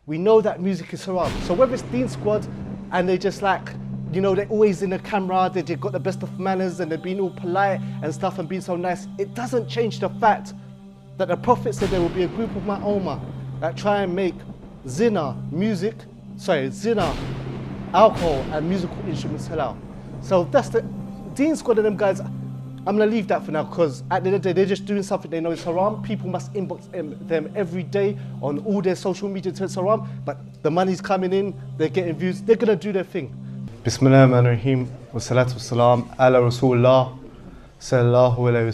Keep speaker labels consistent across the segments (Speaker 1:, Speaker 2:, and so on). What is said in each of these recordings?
Speaker 1: we know that music is haram. So whether it's Deen Squad and they just like, you know, they're always in the camera, they got the best of manners and they're being all polite and stuff and being so nice, it doesn't change the fact that the Prophet said there will be a group of my ummah that try and make zina, alcohol and musical instruments halal. So that's the Deen Squad and them guys. I'm gonna leave that for now because at the end of the day, they're just doing something they know is haram. People must inbox them every day on all their social media to it's haram, but the money's coming in, they're getting views, they're gonna do their thing. Bismillah ar-Rahman ar-Rahim, wa salatu wa salam ala Rasulullah sallallahu alayhi wa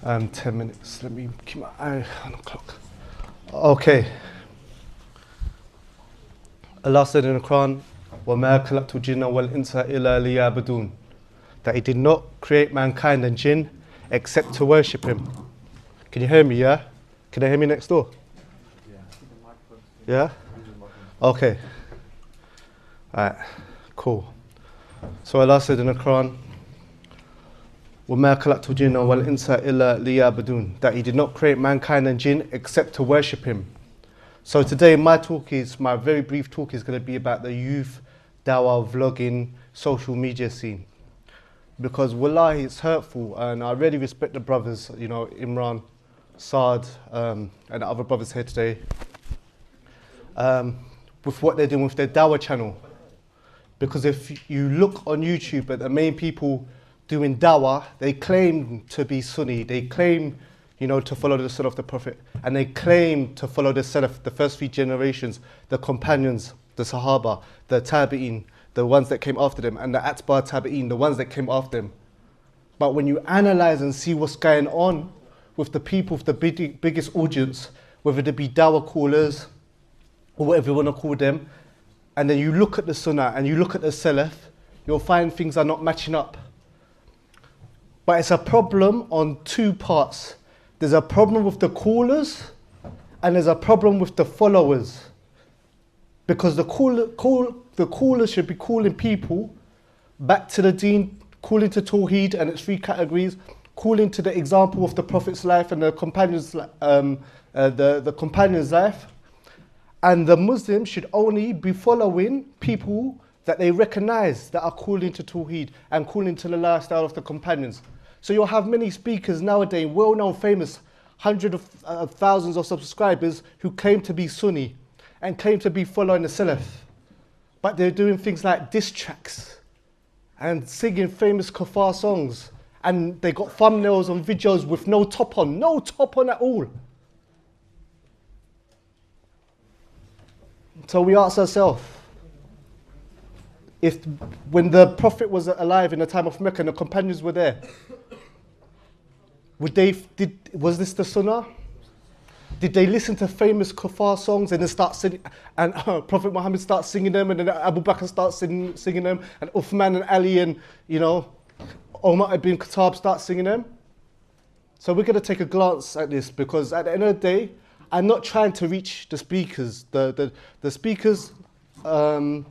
Speaker 1: sallam. 10 minutes, let me keep my eye on the clock. Okay. Allah said in the Quran, وَمَا خَلَقْتُ الْجِنَّ وَالْإِنسَ إِلَّا لِيَعْبُدُونَ, that he did not create mankind and jinn except to worship him. Can you hear me, yeah? Can they hear me next door? Yeah? Okay. Alright, cool. So Allah said in the Quran, وَمَا خَلَقْتُ الْجِنَّ وَالْإِنسَ إِلَّا لِيَعْبُدُونَ, that he did not create mankind and jinn except to worship him. So today my very brief talk is going to be about the youth, dawah, vlogging, social media scene. Because wallahi, it's hurtful, and I really respect the brothers, you know, Imran, Saad, and the other brothers here today, with what they're doing with their dawah channel. Because if you look on YouTube at the main people doing dawah, they claim to be Sunni, they claim, you know, to follow the sunnah of the Prophet, and they claim to follow the salaf, the first 3 generations, the companions, the Sahaba, the Tabi'een, the ones that came after them, and the Atba Tabi'een, the ones that came after them. But when you analyze and see what's going on with the people with the biggest audience, whether they be dawah callers, or whatever you want to call them, and then you look at the sunnah and you look at the salaf, you'll find things are not matching up. But it's a problem on 2 parts. There's a problem with the callers, and there's a problem with the followers. Because the callers should be calling people back to the deen, calling to Tawheed and its 3 categories, calling to the example of the Prophet's life and the companions' life. And the Muslims should only be following people that they recognize that are calling to Tawheed and calling to the lifestyle of the companions. So you'll have many speakers nowadays, well-known, famous, hundreds of thousands of subscribers who claim to be Sunni and claim to be following the Salaf. But they're doing things like diss tracks and singing famous kafar songs. And they got thumbnails on videos with no top on at all. So we ask ourselves, when the Prophet was alive in the time of Mecca and the companions were there, was this the Sunnah? Did they listen to famous kafar songs and then start singing, and Prophet Muhammad starts singing them, and then Abu Bakr starts singing them, and Uthman and Ali and, you know, Omar ibn Khattab start singing them? So we're going to take a glance at this, because at the end of the day, I'm not trying to reach the speakers, the speakers who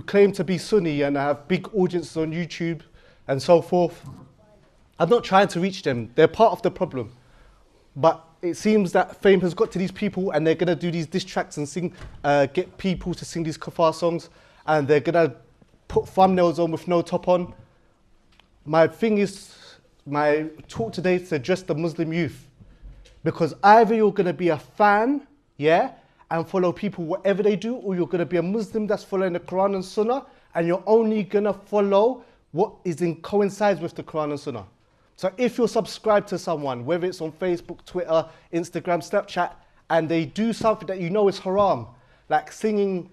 Speaker 1: claim to be Sunni and have big audiences on YouTube and so forth. I'm not trying to reach them. They're part of the problem. But it seems that fame has got to these people, and they're going to do these diss tracks and sing, get people to sing these kafar songs, and they're going to put thumbnails on with no top on. My talk today is to address the Muslim youth. Because either you're going to be a fan, yeah, and follow people whatever they do, or you're going to be a Muslim that's following the Quran and Sunnah, and you're only going to follow what coincides with the Quran and Sunnah. So if you're subscribed to someone, whether it's on Facebook, Twitter, Instagram, Snapchat, and they do something that you know is haram, like singing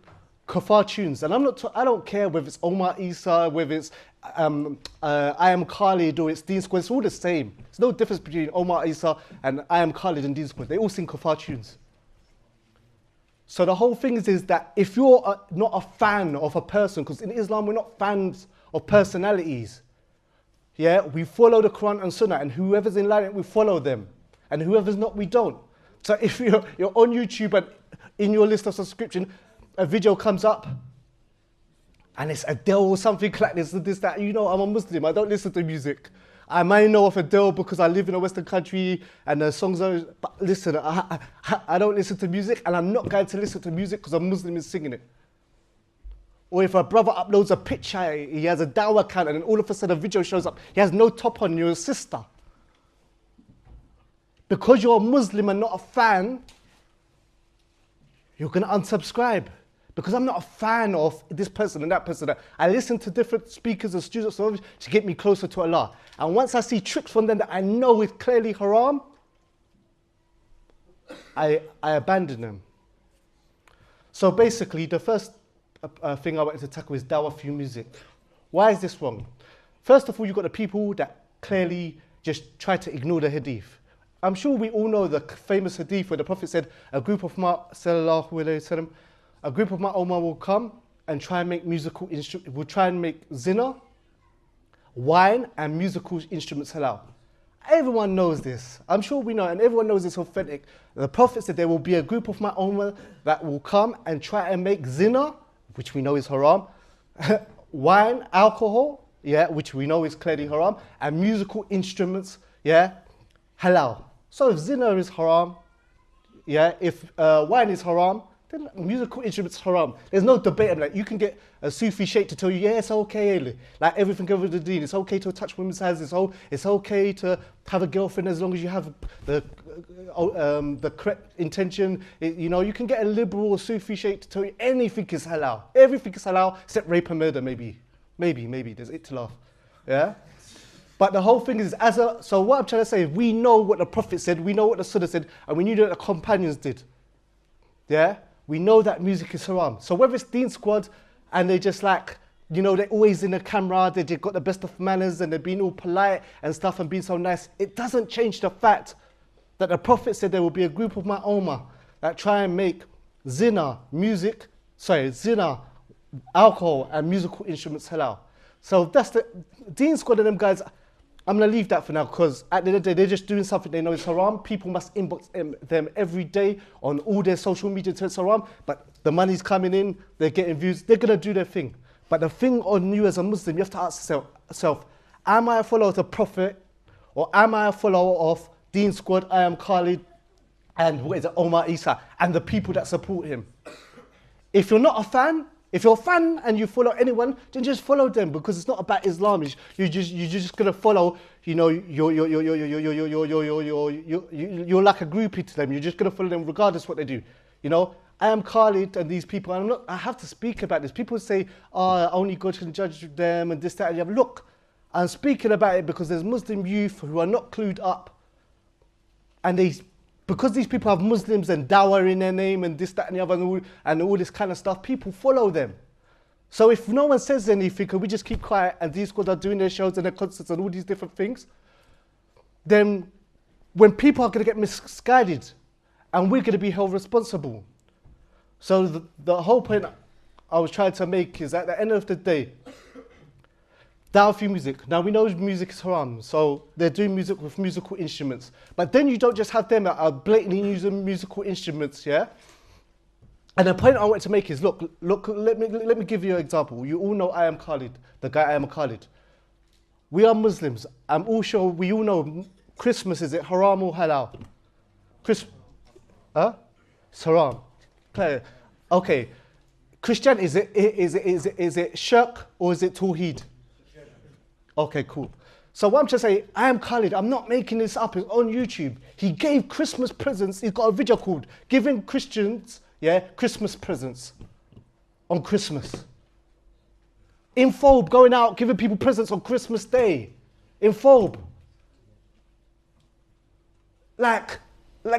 Speaker 1: kafar tunes, and I don't care whether it's Omar Isa, whether it's I Am Khalid, or it's Deen Squad, it's all the same. There's no difference between Omar Isa and I Am Khalid and Deen Squad. They all sing kafar tunes. So the whole thing is that if you're not a fan of a person, because in Islam we're not fans of personalities, yeah, we follow the Quran and Sunnah, and whoever's in line, we follow them, and whoever's not, we don't. So if you're on YouTube and in your list of subscription, a video comes up, and it's Adele or something like this, that, you know, I'm a Muslim, I don't listen to music. I might know of Adele because I live in a Western country and the songs are, but listen, I don't listen to music and I'm not going to listen to music because a Muslim is singing it. Or if a brother uploads a picture, he has a dawah account and then all of a sudden a video shows up, he has no top on, you're a sister. Because you're a Muslim and not a fan, you're going to unsubscribe. Because I'm not a fan of this person and that person. I listen to different speakers and students to get me closer to Allah. And once I see tricks from them that I know is clearly haram, I abandon them. So basically, the first thing I wanted to tackle is dawah through music. Why is this wrong? First of all, you've got the people that clearly just try to ignore the hadith. I'm sure we all know the famous hadith where the Prophet said, a group of my ummah will come and try and make musical instruments, will try and make zina, wine and musical instruments halal. Everyone knows this. I'm sure we know, and everyone knows it's authentic. The Prophet said there will be a group of my ummah that will come and try and make zina, which we know is haram, wine, alcohol, yeah, which we know is clearly haram, and musical instruments, yeah, halal. So if zina is haram, yeah, if wine is haram, then musical instruments haram. There's no debate on that. You can get a Sufi sheikh to tell you, yeah, it's okay, like everything over the deen. It's okay to touch women's hands. It's okay to have a girlfriend as long as you have the correct intention. You can get a liberal Sufi sheikh to tell you anything is halal. Everything is halal except rape and murder, maybe. There's ikhtilaf, yeah? But the whole thing is, so what I'm trying to say is we know what the Prophet said, we know what the Sunnah said, and we knew what the companions did. Yeah? We know that music is haram. So whether it's Deen Squad and they just like, they're always in the camera, they just got the best of manners and they're being all polite and stuff and being so nice, it doesn't change the fact that the Prophet said there will be a group of my ummah that try and make zina, alcohol and musical instruments halal. So that's the Deen Squad and them guys. I'm going to leave that for now because at the end of the day, they're just doing something they know is haram. People must inbox them every day on all their social media to it's haram, but the money's coming in, they're getting views, they're going to do their thing. But the thing on you as a Muslim, you have to ask yourself, am I a follower of the Prophet or am I a follower of Deen Squad, I am Khalid, and Omar Isa, and the people that support him? If you're not a fan, if you're a fan and you follow anyone, then just follow them because it's not about Islam. You're just gonna follow. You're like a groupie to them. You're just gonna follow them regardless what they do. I am Khalid and these people. And I have to speak about this. People say, only God can judge them and this, that, and the other. Look, I'm speaking about it because there's Muslim youth who are not clued up, and because these people have Muslims and dawah in their name and this, that and the other and all this kind of stuff, people follow them. So if no one says anything and we just keep quiet and these guys are doing their shows and their concerts and all these different things, then when people are going to get misguided and we're going to be held responsible. So the whole point I was trying to make is at the end of the day, dawah through music. Now we know music is haram, so they're doing music with musical instruments. But then you don't just have them that are blatantly using musical instruments, yeah? And the point I want to make is, look, let me give you an example. You all know I am Khalid, the guy I am Khalid. We are Muslims. I'm all sure we all know Christmas, is it haram or halal? It's haram. Okay. Christian, is it shirk or is it tawheed? Okay, cool. So what I'm trying to say, I am Khalid. I'm not making this up. It's on YouTube. He gave Christmas presents. He's got a video called Giving Christians, Christmas Presents on Christmas. In phobe, going out, giving people presents on Christmas Day. In phobe. Like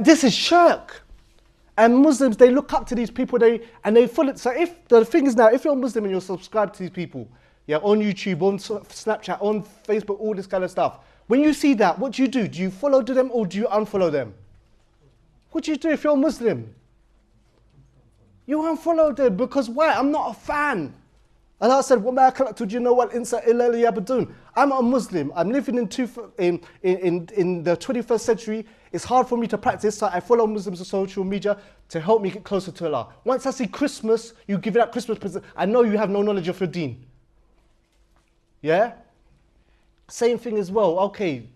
Speaker 1: this is shirk. And Muslims, they look up to these people, they follow. So if the thing is now, if you're a Muslim and you're subscribed to these people, on YouTube, on Snapchat, on Facebook, all this kind of stuff. When you see that, what do you do? Do you follow them or do you unfollow them? What do you do if you're a Muslim? You unfollow them because why? I'm not a fan. Allah said, وَمَا خَلَقْتُ الْجِنَّ وَالْإِنسَ إِلَّا لِيَعْبُدُونَ. I'm a Muslim. I'm living in the 21st century. It's hard for me to practice, so I follow Muslims on social media to help me get closer to Allah. Once I see Christmas, you give it out Christmas present, I know you have no knowledge of your deen. Yeah? Same thing as well. Okay,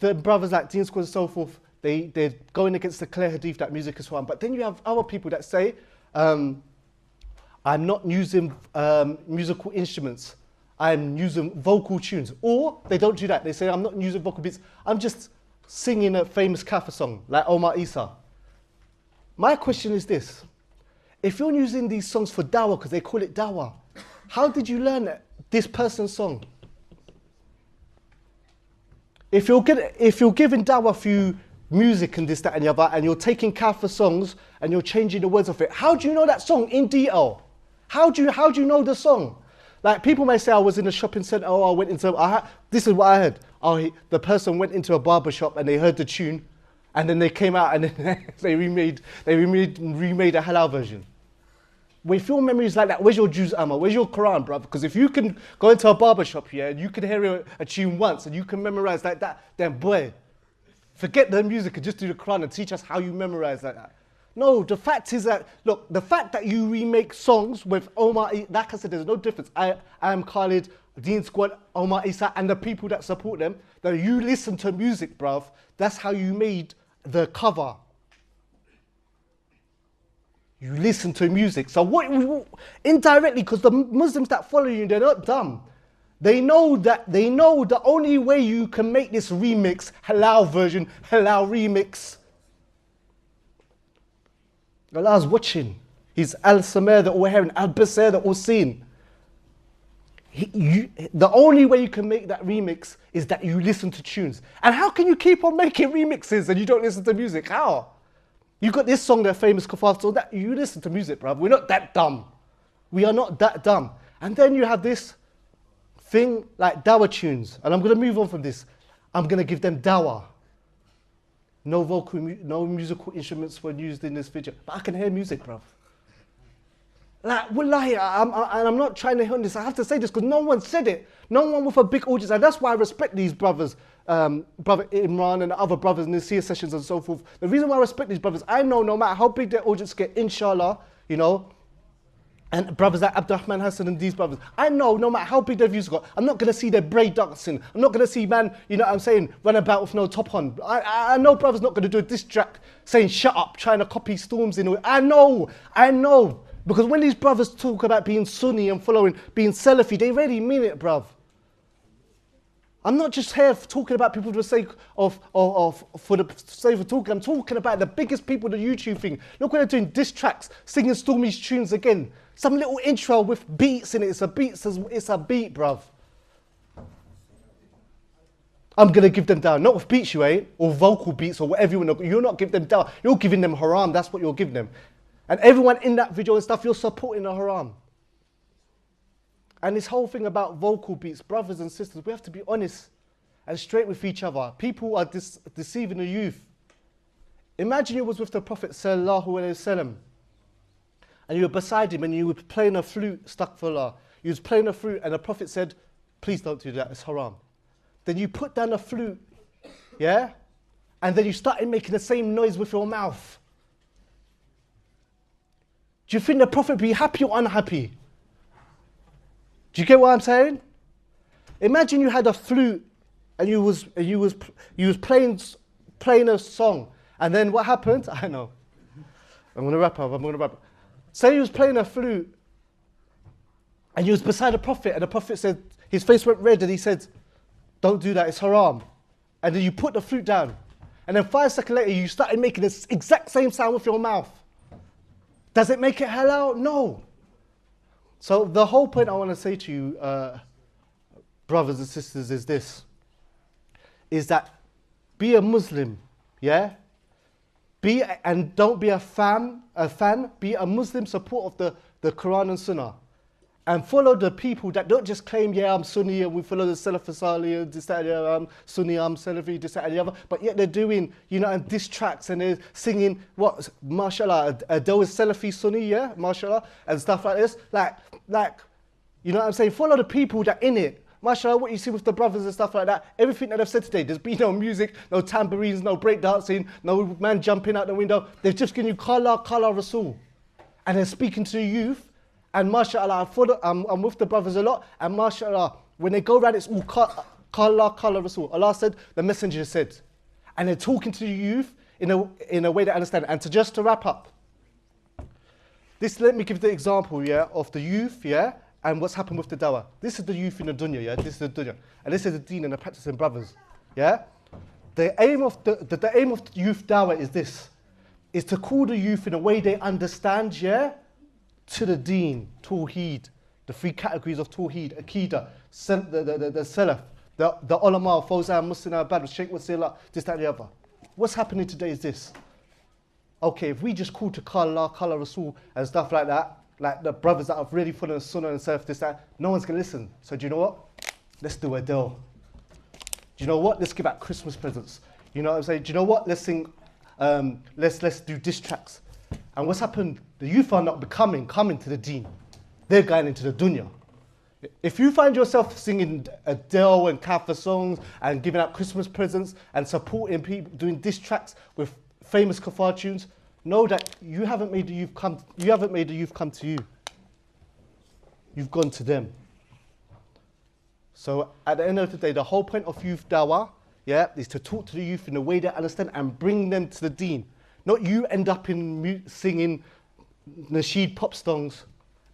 Speaker 1: the brothers like Deen and so forth, they're going against the clear hadith that music is haram. But then you have other people that say, I'm not using musical instruments. I'm using vocal tunes. Or they don't do that. They say, I'm not using vocal beats. I'm just singing a famous Kafir song like Omar Isa. My question is this. If you're using these songs for dawah, because they call it dawah, how did you learn this person's song? If you're giving dawah through music and this, that and the other, and you're taking Kafir songs and you're changing the words of it, how do you know that song in detail? How do you know the song? Like, people may say, I was in a shopping centre, or I went into, this is what I heard. The person went into a barber shop and they heard the tune, and then they came out and then they remade a halal version. With your memories like that, where's your Juz Amma? Where's your Quran, bruv? Because if you can go into a barber shop here and you can hear a tune once and you can memorize like that, then boy, forget the music and just do the Quran and teach us how you memorize like that. No, the fact is that, look, the fact that you remake songs with Omar, like I said, there's no difference. I am Khalid, Deen Squad, Omar Isa, and the people that support them, that you listen to music, bruv. That's how you made the cover. You listen to music. So indirectly, because the Muslims that follow you, they're not dumb. They know the only way you can make this remix, halal version, halal remix, Allah's watching. He's Al-Samir, the all-hearing, Al-Basir, the all-seeing. The only way you can make that remix is that you listen to tunes. And how can you keep on making remixes and you don't listen to music? How? You got this song, that famous kafar, so that you listen to music, bruv. We're not that dumb. We are not that dumb. And then you have this thing like dawah tunes. And I'm going to move on from this. I'm going to give them dawah. No musical instruments were used in this video. But I can hear music, bruv. Like, wallahi, I'm not trying to hit on this. I have to say this because no one said it. No one with a big audience. And that's why I respect these brothers, Brother Imran and the other brothers in the Seer sessions and so forth. The reason why I respect these brothers, I know no matter how big their audience get, inshallah, you know, and brothers like Abdurrahman Hassan and these brothers, I know no matter how big their views got, I'm not going to see their braid dancing. I'm not going to see man, you know what I'm saying, run about with no top on. I know brothers not going to do a diss track saying shut up, trying to copy Storms in. I know. Because when these brothers talk about being Sunni and following, being Salafi, they really mean it, bruv. I'm not just here talking about people for the sake of talking. I'm talking about the biggest people in the YouTube thing. Look what they're doing, diss tracks, singing Stormy's tunes again. Some little intro with beats in it. It's a beat, bruv. I'm going to give them down. Not with beats, you ain't, or vocal beats, or whatever you want to. You're not giving them down. You're giving them haram. That's what you're giving them. And everyone in that video and stuff, you're supporting the haram. And this whole thing about vocal beats, brothers and sisters, we have to be honest and straight with each other. People are deceiving the youth. Imagine you was with the Prophet sallallahu alaihi wasallam, and you were beside him and you were playing a flute, astaghfirullah. You was playing a flute and the Prophet said, please don't do that, it's haram. Then you put down the flute, yeah? And then you started making the same noise with your mouth. Do you think the Prophet would be happy or unhappy? Do you get what I'm saying? Imagine you had a flute and you was playing a song, and then what happened? I know. I'm gonna wrap up. Say you was playing a flute and you was beside the Prophet, and the Prophet said, his face went red and he said, don't do that, it's haram. And then you put the flute down. And then 5 seconds later you started making the exact same sound with your mouth. Does it make it halal? No. So the whole point I want to say to you, brothers and sisters, is this. Is that be a Muslim, yeah? And don't be a fan, be a Muslim support of the Quran and Sunnah. And follow the people that don't just claim, yeah, I'm Sunni and we follow the Salaf Salih, this, that, I'm Sunni, I'm Salafi, this, that, and the other. But yet they're doing, you know, and diss tracks and they're singing, what, mashallah, there was Salafi Sunni, yeah, mashallah, and stuff like this. Like, you know what I'm saying? Follow the people that in it. Mashallah, what you see with the brothers and stuff like that, everything that I've said today, there's been no music, no tambourines, no breakdancing, no man jumping out the window. They've just given you Qala, Qala Rasul. And they're speaking to the youth. And mashallah, I'm with the brothers a lot. And mashallah, When they go around, it's all Qala Rasul. Allah said, the messenger said. And they're talking to the youth in a way they understand. And to wrap up, let me give the example, yeah, of the youth, yeah, and what's happened with the dawah. This is the youth in the dunya, yeah, this is the dunya. And this is the deen and the practicing brothers, yeah. The aim of the aim of the youth dawah is this, is to call the youth in a way they understand, yeah, to the deen, tawheed, the three categories of tawheed, akida, the salaf, the ulama, Fawzan, Muslim, Abad, Sheikh Wasila, this, that, and the other. What's happening today is this. Okay, if we just call to Qala Rasul and stuff like that, like the brothers that have really followed Sunnah and Salaf, this, that, no one's going to listen. So do you know what? Let's do a deal. Do you know what? Let's give out Christmas presents. You know what I'm saying? Do you know what? Let's sing, let's do diss tracks. And what's happened? The youth are not coming to the deen. They're going into the dunya. If you find yourself singing Adele and Kaffir songs and giving out Christmas presents and supporting people, doing diss tracks with famous kafar tunes, know that you haven't made the youth come to you. You've gone to them. So at the end of the day, the whole point of youth dawah, yeah, is to talk to the youth in a way they understand and bring them to the deen. Not you end up in singing nasheed pop songs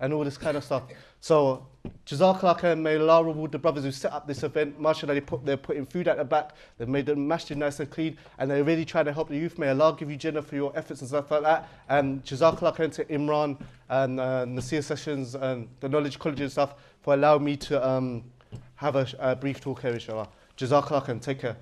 Speaker 1: and all this kind of stuff. So Jazakallah khair, may Allah reward the brothers who set up this event. MashaAllah, they're putting food at the back, they've made the masjid nice and clean, and they're really trying to help the youth. May Allah give you Jannah for your efforts and stuff like that. And Jazakallah khair to Imran and Nasir Sessions and the Knowledge College and stuff for allowing me to have a brief talk here, inshallah. Jazakallah khair, take care.